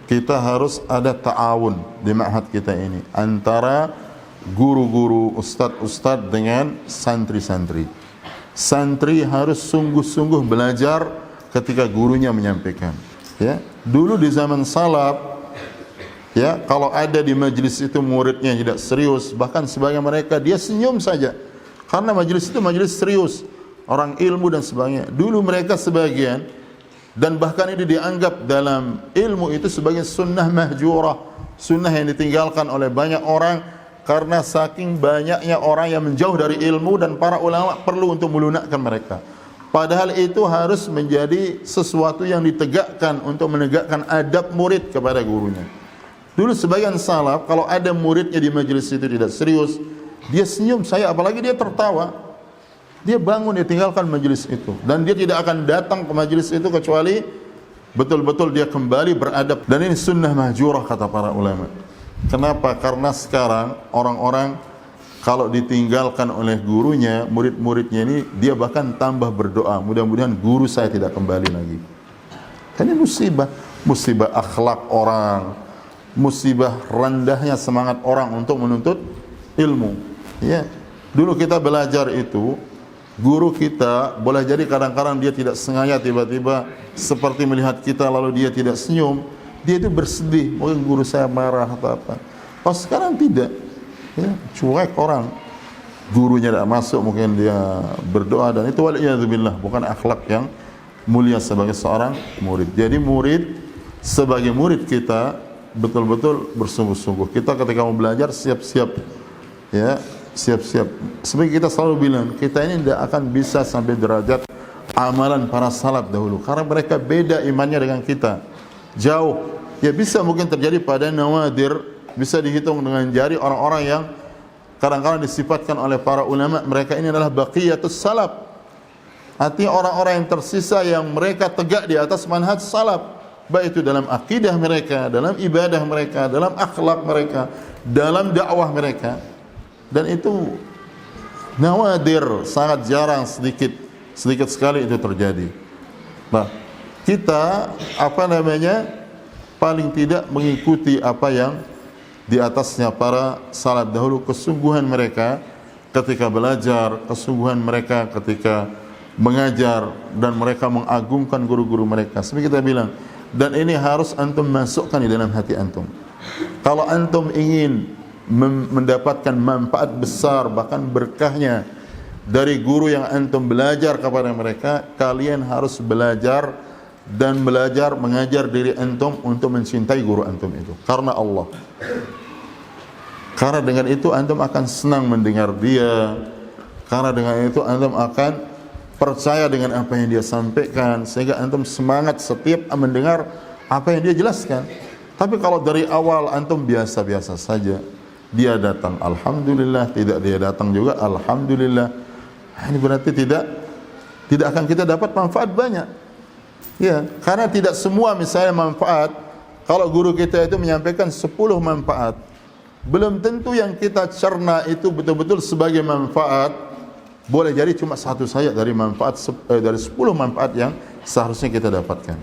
kita harus ada ta'awun di ma'had kita ini antara guru-guru, ustadz-ustadz dengan santri-santri. Santri harus sungguh-sungguh belajar ketika gurunya menyampaikan. Ya, dulu di zaman salaf, ya, kalau ada di majelis itu muridnya tidak serius, bahkan sebagian mereka dia senyum saja, karena majelis itu majelis serius, orang ilmu dan sebagainya. Dulu mereka sebagian, dan bahkan ini dianggap dalam ilmu itu sebagai sunnah mahjurah, sunnah yang ditinggalkan oleh banyak orang, karena saking banyaknya orang yang menjauh dari ilmu dan para ulama perlu untuk melunakkan mereka. Padahal itu harus menjadi sesuatu yang ditegakkan untuk menegakkan adab murid kepada gurunya. Dulu sebagian salaf, kalau ada muridnya di majelis itu tidak serius, dia senyum saya, apalagi dia tertawa. Dia bangun, dia tinggalkan majelis itu, dan dia tidak akan datang ke majelis itu kecuali betul-betul dia kembali beradab. Dan ini sunnah mahjurah kata para ulama. Kenapa? Karena sekarang orang-orang kalau ditinggalkan oleh gurunya, murid-muridnya ini, dia bahkan tambah berdoa, mudah-mudahan guru saya tidak kembali lagi. Ini musibah, musibah akhlak orang, musibah rendahnya semangat orang untuk menuntut ilmu. Ya, dulu kita belajar itu, guru kita boleh jadi kadang-kadang dia tidak sengaja tiba-tiba seperti melihat kita lalu dia tidak senyum, dia itu bersedih, mungkin guru saya marah atau apa. Oh sekarang tidak, ya, cuek orang, gurunya tidak masuk, mungkin dia berdoa, dan itu waliyadzubillah bukan akhlak yang mulia sebagai seorang murid. Jadi murid sebagai murid kita betul-betul bersungguh-sungguh. Kita ketika mau belajar siap-siap, ya, siap-siap. Seperti kita selalu bilang, kita ini tidak akan bisa sampai derajat amalan para salaf dahulu, karena mereka beda imannya dengan kita, jauh. Ya bisa mungkin terjadi pada nawadir, bisa dihitung dengan jari orang-orang yang kadang-kadang disifatkan oleh para ulama mereka ini adalah baqiyatus salaf. Artinya orang-orang yang tersisa yang mereka tegak di atas manhaj salaf, baik itu dalam akidah mereka, dalam ibadah mereka, dalam akhlak mereka, dalam dakwah mereka. Dan itu nawadir, sangat jarang, sedikit sekali itu terjadi. Nah, kita paling tidak mengikuti apa yang di atasnya para salaf dahulu, kesungguhan mereka ketika belajar, kesungguhan mereka ketika mengajar, dan mereka mengagungkan guru-guru mereka. Seperti kita bilang, dan ini harus antum masukkan di dalam hati antum. Kalau antum ingin mendapatkan manfaat besar, bahkan berkahnya dari guru yang antum belajar kepada mereka, kalian harus belajar dan belajar mengajar diri antum untuk mencintai guru antum itu karena Allah. Karena dengan itu antum akan senang mendengar dia, karena dengan itu antum akan percaya dengan apa yang dia sampaikan, sehingga antum semangat setiap mendengar apa yang dia jelaskan. Tapi kalau dari awal antum biasa-biasa saja, dia datang alhamdulillah, tidak dia datang juga alhamdulillah, ini berarti tidak akan kita dapat manfaat banyak. Ya, karena tidak semua misalnya manfaat, kalau guru kita itu menyampaikan 10 manfaat, belum tentu yang kita cerna itu betul-betul sebagai manfaat. Boleh jadi cuma satu saja dari dari 10 manfaat yang seharusnya kita dapatkan.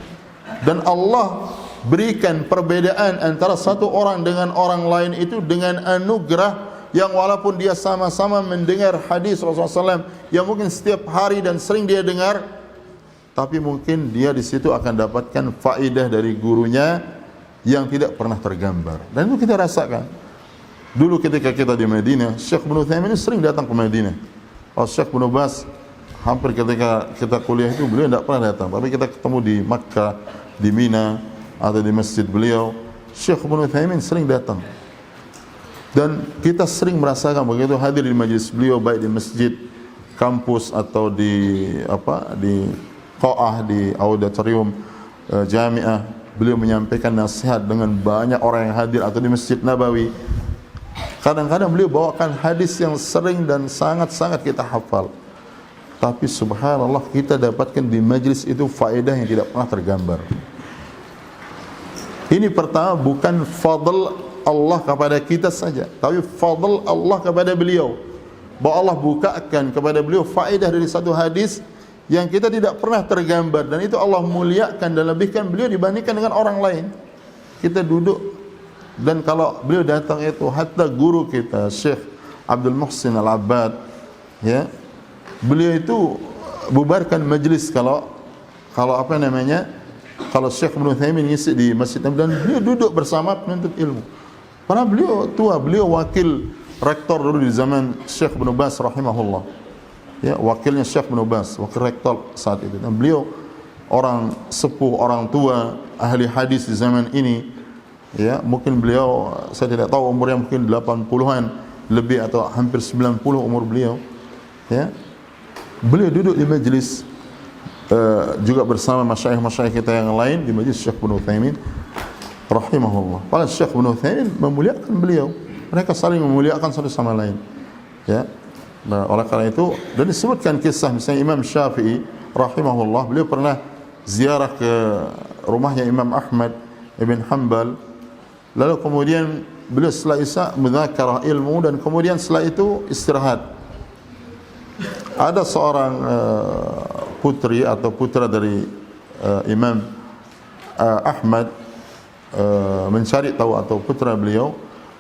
Dan Allah berikan perbedaan antara satu orang dengan orang lain itu dengan anugerah yang walaupun dia sama-sama mendengar hadis Rasulullah SAW yang mungkin setiap hari dan sering dia dengar, tapi mungkin dia di situ akan dapatkan faedah dari gurunya yang tidak pernah tergambar. Dan itu kita rasakan. Dulu ketika kita di Madinah, Syekh Ibnu Utsaimin sering datang ke Madinah. Syekh Ibnu Baz hampir ketika kita kuliah itu beliau tidak pernah datang, tapi kita ketemu di Makkah, di Mina, atau di masjid beliau, Syekh Ibnu Utsaimin sering datang. Dan kita sering merasakan begitu hadir di majelis beliau, baik di masjid, kampus, atau di qa'ah, di auditorium jamiah, beliau menyampaikan nasihat dengan banyak orang yang hadir, atau di Masjid Nabawi. Kadang-kadang beliau bawakan hadis yang sering dan sangat-sangat kita hafal. Tapi subhanallah, kita dapatkan di majlis itu faedah yang tidak pernah tergambar. Ini pertama bukan fadl Allah kepada kita saja, tapi fadl Allah kepada beliau. Bahwa Allah bukakan kepada beliau faedah dari satu hadis yang kita tidak pernah tergambar, dan itu Allah muliakan dan lebihkan beliau dibandingkan dengan orang lain. kita duduk, dan kalau beliau datang itu, hatta guru kita Syekh Abdul Muhsin Al-Abbad, ya, beliau itu bubarkan majlis kalau apa namanya, kalau Syekh Ibn Utsaimin ngisi di Masjid Nabawi, dan beliau duduk bersama penuntut ilmu. Karena beliau tua, beliau wakil rektor dulu di zaman Syekh Ibn Baz rahimahullah. Ya, wakilnya Syekh Ibn Baz, wakil rektor saat itu. Dan beliau orang sepuh, orang tua, ahli hadis di zaman ini. Ya, mungkin beliau, saya tidak tahu umurnya, mungkin 80-an lebih atau hampir 90 umur beliau. Ya. Beliau duduk di majlis juga bersama masyayikh-masyayikh kita yang lain di majlis Syekh Ibn Utsaimin rahimahullah. Padahal Syekh Ibn Utsaimin memuliakan beliau. Mereka saling memuliakan satu sama lain. Ya. Nah, oleh karena itu, dan disebutkan kisah misalnya Imam Syafi'i rahimahullah, beliau pernah ziarah ke rumahnya Imam Ahmad ibn Hanbal. Lalu kemudian beliau setelah Isya mudzakarah ilmu, dan kemudian setelah itu istirahat. Ada seorang putri atau putra dari Imam Ahmad mencari tahu, atau putra beliau,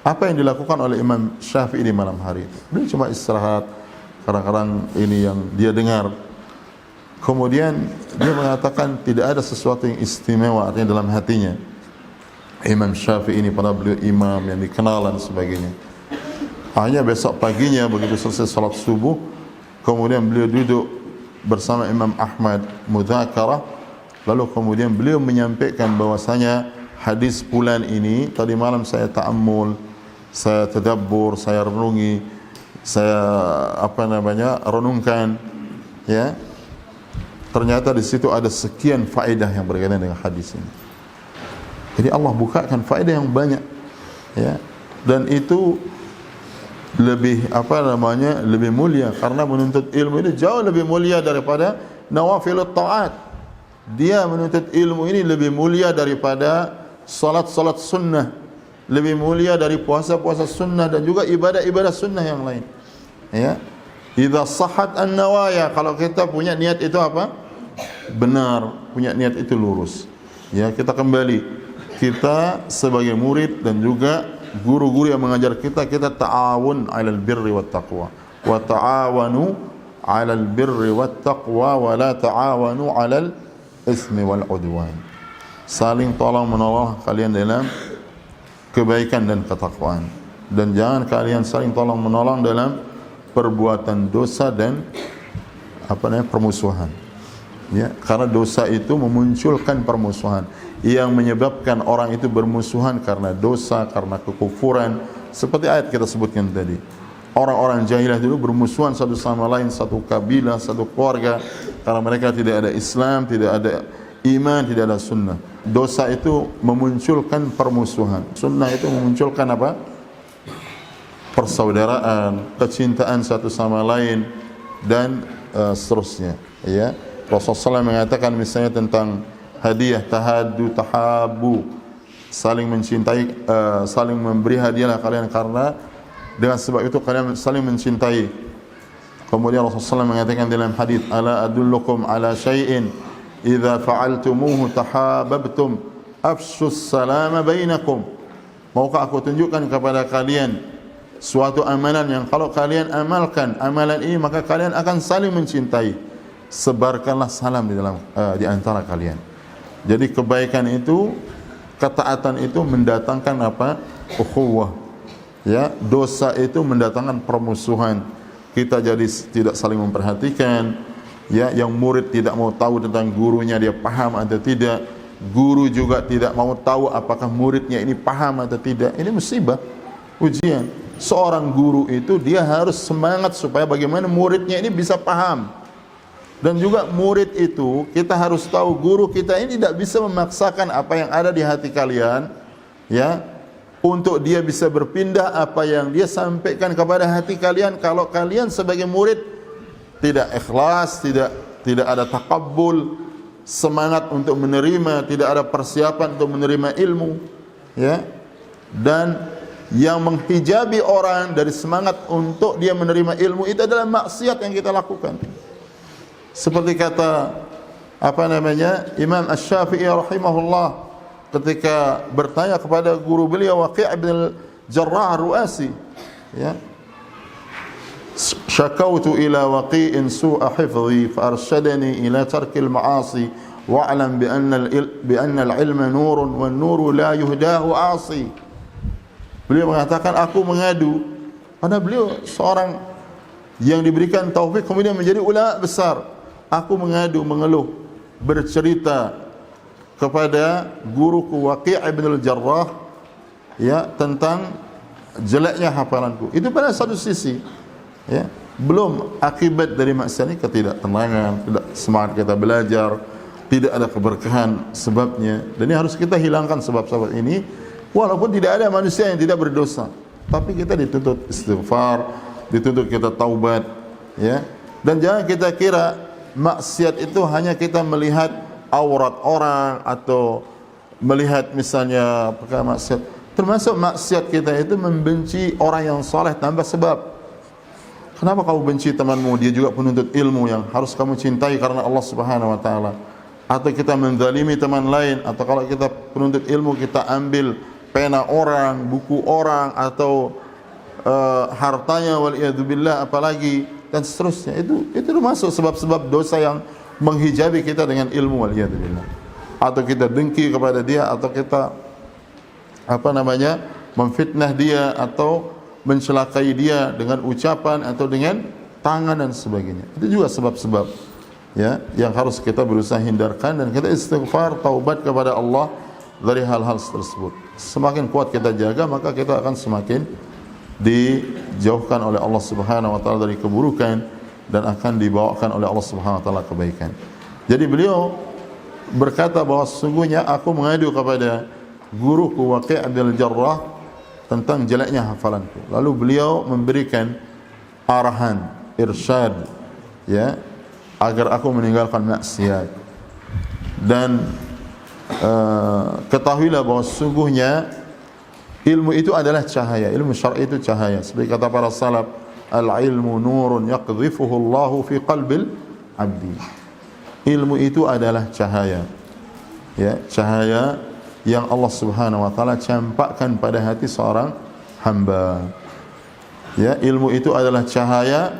apa yang dilakukan oleh Imam Syafi'i di malam hari itu. Beliau cuma istirahat, kadang-kadang ini yang dia dengar. Kemudian dia mengatakan tidak ada sesuatu yang istimewa artinya dalam hatinya Imam Syafi'i ini, pada beliau imam yang dikenal dan sebagainya. Hanya besok paginya begitu selesai salat subuh, kemudian beliau duduk bersama Imam Ahmad mudzakarah, lalu kemudian beliau menyampaikan bahwasanya hadis bulan ini tadi malam saya ta'ammul, saya tadabbur, saya renungi, saya renungkan, ya. Ternyata di situ ada sekian faedah yang berkaitan dengan hadis ini. Jadi Allah bukakan faedah yang banyak, ya. Dan itu lebih lebih mulia, karena menuntut ilmu ini jauh lebih mulia daripada nawafilut ta'at. Dia menuntut ilmu ini lebih mulia daripada salat-salat sunnah, lebih mulia dari puasa-puasa sunnah, dan juga ibadah-ibadah sunnah yang lain. Ya. Idza sahhat an-nawaya, kalau kita punya niat itu apa? Benar, punya niat itu lurus. Ya, kita kembali, kita sebagai murid dan juga guru-guru yang mengajar kita ta'awun 'alal birri wat taqwa. Wa ta'awanu 'alal birri wat taqwa wa la ta'awanu 'alal ismi wal 'udwan. Saling tolong-menolong kalian dalam kebaikan dan ketakwaan, dan jangan kalian saling tolong-menolong dalam perbuatan dosa dan permusuhan. Ya, karena dosa itu memunculkan permusuhan. Yang menyebabkan orang itu bermusuhan karena dosa, karena kekufuran. Seperti ayat kita sebutkan tadi. Orang-orang jahilah dulu bermusuhan satu sama lain, satu kabilah, satu keluarga, karena mereka tidak ada Islam, tidak ada iman, tidak ada sunnah. Dosa itu memunculkan permusuhan. Sunnah itu memunculkan apa? Persaudaraan, kecintaan satu sama lain, dan seterusnya. Ya. Rasulullah SAW mengatakan misalnya tentang hadiah, tahaddu, tahabu, saling mencintai, saling memberi hadiahlah kalian, karena dengan sebab itu kalian saling mencintai. Kemudian Rasulullah SAW mengatakan dalam hadis, ala adullukum ala syai'in idza fa'altumuhu tahabbtum afshus salama bainakum. Maukah aku tunjukkan kepada kalian suatu amalan yang kalau kalian amalkan amalan ini, maka kalian akan saling mencintai. Sebarkanlah salam di antara kalian. Jadi kebaikan itu, ketaatan itu mendatangkan apa? Ukhuwah. Ya, dosa itu mendatangkan permusuhan. Kita jadi tidak saling memperhatikan. Ya, yang murid tidak mau tahu tentang gurunya, dia paham atau tidak. Guru juga tidak mau tahu apakah muridnya ini paham atau tidak. Ini musibah, ujian. Seorang guru itu dia harus semangat supaya bagaimana muridnya ini bisa paham. Dan juga murid itu, kita harus tahu guru kita ini tidak bisa memaksakan apa yang ada di hati kalian, ya, untuk dia bisa berpindah apa yang dia sampaikan kepada hati kalian. Kalau kalian sebagai murid tidak ikhlas, tidak ada taqabbul, semangat untuk menerima, tidak ada persiapan untuk menerima ilmu, ya, dan yang menghijabi orang dari semangat untuk dia menerima ilmu itu adalah maksiat yang kita lakukan. Seperti kata Imam Asy-Syafi'i rahimahullah ketika bertanya kepada guru beliau Waqi' bin al-Jarrah Ar-Ru'asi, ya, syakautu ila Waqi'in su'a hifdhi fa arsyadani ila tarkil ma'asi wa'lam bi anna al-ilma nurun wan nuru la yuhdahu 'asi. Beliau mengatakan, aku mengadu, karena beliau seorang yang diberikan taufik kemudian menjadi ulama besar. Aku mengadu, mengeluh, bercerita kepada guruku Waqi' bin al-Jarrah, ya, tentang jeleknya hafalanku. Itu pada satu sisi, ya, belum akibat dari maksiat ini ketidaktenangan, tidak semangat kita belajar, tidak ada keberkahan sebabnya. Dan ini harus kita hilangkan sebab-sebab ini, walaupun tidak ada manusia yang tidak berdosa, tapi kita dituntut istighfar, dituntut kita taubat, ya. Dan jangan kita kira maksiat itu hanya kita melihat aurat orang atau melihat misalnya perkara maksiat. Termasuk maksiat kita itu membenci orang yang saleh tanpa sebab. Kenapa kamu benci temanmu? Dia juga penuntut ilmu yang harus kamu cintai karena Allah Subhanahu wa taala. Atau kita menzalimi teman lain, atau kalau kita penuntut ilmu kita ambil pena orang, buku orang, atau hartanya waliyadzubillah apalagi, dan seterusnya. Itu termasuk sebab-sebab dosa yang menghijabi kita dengan ilmu waliyadzubillah. Atau kita dengki kepada dia, atau kita memfitnah dia, atau mencelakai dia dengan ucapan atau dengan tangan dan sebagainya. Itu juga sebab-sebab, ya, yang harus kita berusaha hindarkan, dan kita istighfar, taubat kepada Allah dari hal-hal tersebut. Semakin kuat kita jaga, maka kita akan semakin dijauhkan oleh Allah Subhanahu wa taala dari keburukan, dan akan dibawakan oleh Allah Subhanahu wa taala kebaikan. Jadi beliau berkata bahwa sesungguhnya aku mengadu kepada guruku Waqi' bin al-Jarrah tentang jeleknya hafalanku. Lalu beliau memberikan arahan, irsyad, ya, agar aku meninggalkan maksiat. Dan ketahuilah bahwa sesungguhnya ilmu itu adalah cahaya, ilmu syar'i itu cahaya. Seperti kata para salaf, al-ilmu nurun yaqdhifuhu Allahu fi qalbil abdi. Ilmu itu adalah cahaya, ya, cahaya yang Allah Subhanahu wa taala campakkan pada hati seorang hamba. Ya, ilmu itu adalah cahaya,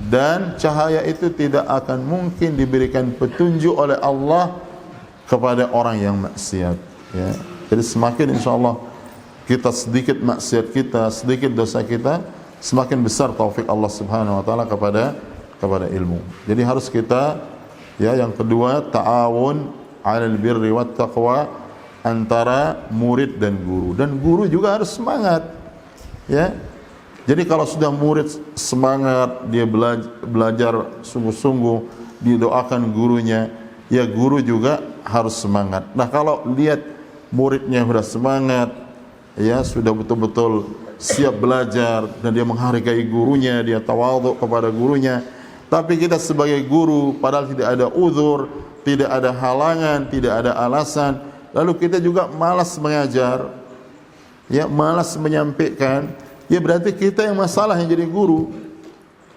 dan cahaya itu tidak akan mungkin diberikan petunjuk oleh Allah kepada orang yang maksiat, ya. Jadi semakin insyaallah kita sedikit maksiat kita, sedikit dosa kita, semakin besar taufik Allah Subhanahu wa taala kepada ilmu. Jadi harus kita, ya, yang kedua, ta'awun 'alal birri wat taqwa, antara murid dan guru. Dan guru juga harus semangat, ya. Jadi kalau sudah murid semangat, dia belajar sungguh-sungguh, didoakan gurunya, ya guru juga harus semangat. Nah, kalau lihat muridnya sudah semangat, ya, sudah betul-betul siap belajar, dan dia menghargai gurunya, dia tawadhu kepada gurunya, tapi kita sebagai guru padahal tidak ada uzur, tidak ada halangan, tidak ada alasan, lalu kita juga malas mengajar, ya, malas menyampaikan, ya berarti kita yang masalah yang jadi guru.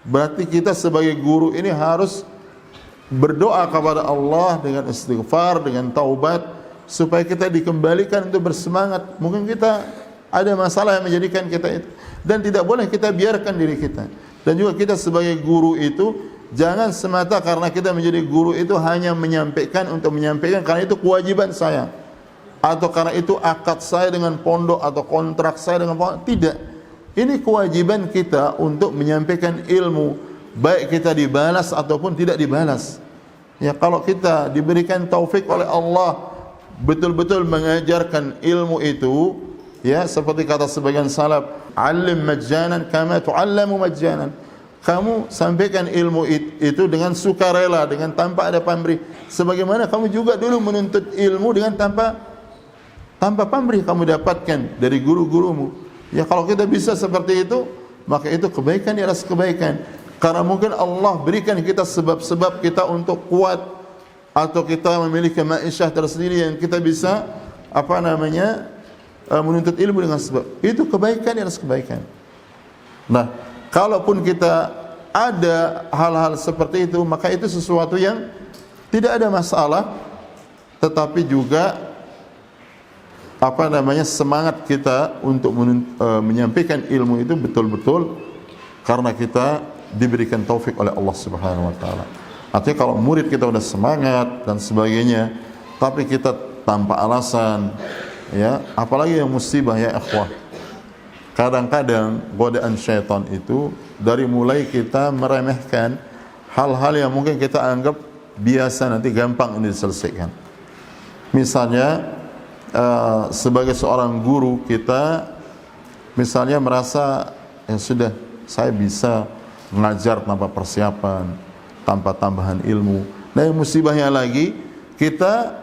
Berarti kita sebagai guru ini harus berdoa kepada Allah dengan istighfar, dengan taubat, supaya kita dikembalikan untuk bersemangat. Mungkin kita ada masalah yang menjadikan kita itu, dan tidak boleh kita biarkan diri kita. Dan juga kita sebagai guru itu jangan semata karena kita menjadi guru itu hanya menyampaikan untuk menyampaikan karena itu kewajiban saya, atau karena itu akad saya dengan pondok, atau kontrak saya dengan pondok. Tidak. Ini kewajiban kita untuk menyampaikan ilmu, baik kita dibalas ataupun tidak dibalas. Ya, kalau kita diberikan taufik oleh Allah betul-betul mengajarkan ilmu itu, ya, seperti kata sebagian salaf, alim majjanan kama tu'allamu majjanan. Kamu sampaikan ilmu itu dengan sukarela, dengan tanpa ada pamrih, sebagaimana kamu juga dulu menuntut ilmu dengan tanpa pamrih kamu dapatkan dari guru-gurumu. Ya, kalau kita bisa seperti itu, maka itu kebaikan di atas kebaikan. Karena mungkin Allah berikan kita sebab-sebab kita untuk kuat, atau kita memiliki ma'isyah tersendiri yang kita bisa menuntut ilmu dengan sebab. Itu kebaikan di atas kebaikan. Nah, kalaupun kita ada hal-hal seperti itu, maka itu sesuatu yang tidak ada masalah, tetapi juga apa namanya, semangat kita untuk menyampaikan ilmu itu betul-betul karena kita diberikan taufik oleh Allah Subhanahu wa taala. Artinya kalau murid kita udah semangat dan sebagainya, tapi kita tanpa alasan, ya, apalagi yang musibah ya ikhwah. Kadang-kadang godaan syaitan itu dari mulai kita meremehkan hal-hal yang mungkin kita anggap biasa, nanti gampang ini diselesaikan. Misalnya sebagai seorang guru kita misalnya merasa ya sudah, saya bisa mengajar tanpa persiapan, tanpa tambahan ilmu. Nah yang musibahnya lagi, kita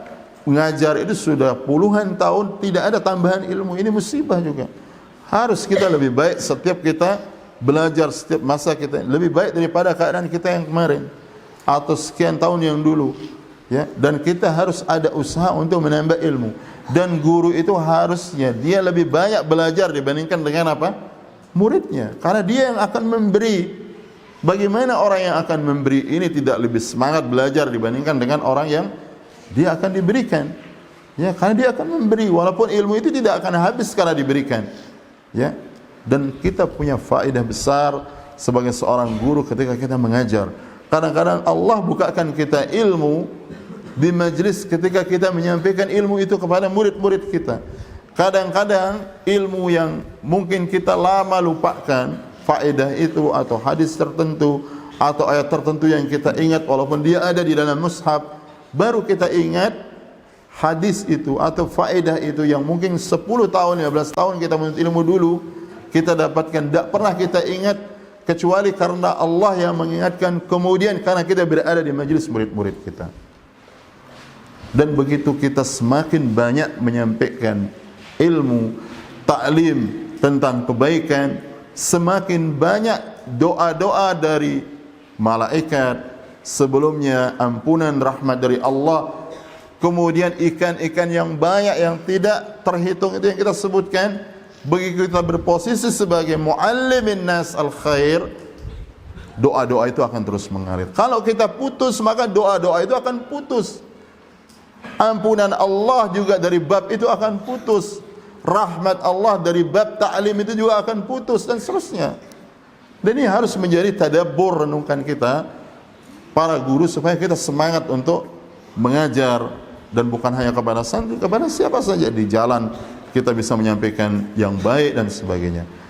mengajar itu sudah puluhan tahun tidak ada tambahan ilmu. Ini musibah juga. Harus kita lebih baik setiap kita belajar, setiap masa kita lebih baik daripada keadaan kita yang kemarin atau sekian tahun yang dulu, ya. Dan kita harus ada usaha untuk menambah ilmu. Dan guru itu harusnya dia lebih banyak belajar dibandingkan dengan apa? Muridnya. Karena dia yang akan memberi. Bagaimana orang yang akan memberi ini tidak lebih semangat belajar dibandingkan dengan orang yang dia akan diberikan? Ya, karena dia akan memberi walaupun ilmu itu tidak akan habis karena diberikan. Ya. Dan kita punya faedah besar sebagai seorang guru ketika kita mengajar. Kadang-kadang Allah bukakan kita ilmu di majlis ketika kita menyampaikan ilmu itu kepada murid-murid kita. Kadang-kadang ilmu yang mungkin kita lama lupakan, faedah itu atau hadis tertentu atau ayat tertentu yang kita ingat walaupun dia ada di dalam mushaf, baru kita ingat hadis itu atau faedah itu yang mungkin 10 tahun, 15 tahun kita menuntut ilmu dulu, kita dapatkan, tidak pernah kita ingat kecuali karena Allah yang mengingatkan kemudian karena kita berada di majelis murid-murid kita. Dan begitu kita semakin banyak menyampaikan ilmu, taklim tentang kebaikan, semakin banyak doa-doa dari malaikat sebelumnya, ampunan rahmat dari Allah, kemudian ikan-ikan yang banyak yang tidak terhitung itu yang kita sebutkan. Begitu kita berposisi sebagai muallimin nas al-khair, doa-doa itu akan terus mengalir. Kalau kita putus, maka doa-doa itu akan putus. Ampunan Allah juga dari bab itu akan putus. Rahmat Allah dari bab ta'lim itu juga akan putus, dan seterusnya. Dan ini harus menjadi tadabbur renungkan kita para guru supaya kita semangat untuk mengajar, dan bukan hanya kepada santri, kepada siapa saja di jalan kita bisa menyampaikan yang baik dan sebagainya.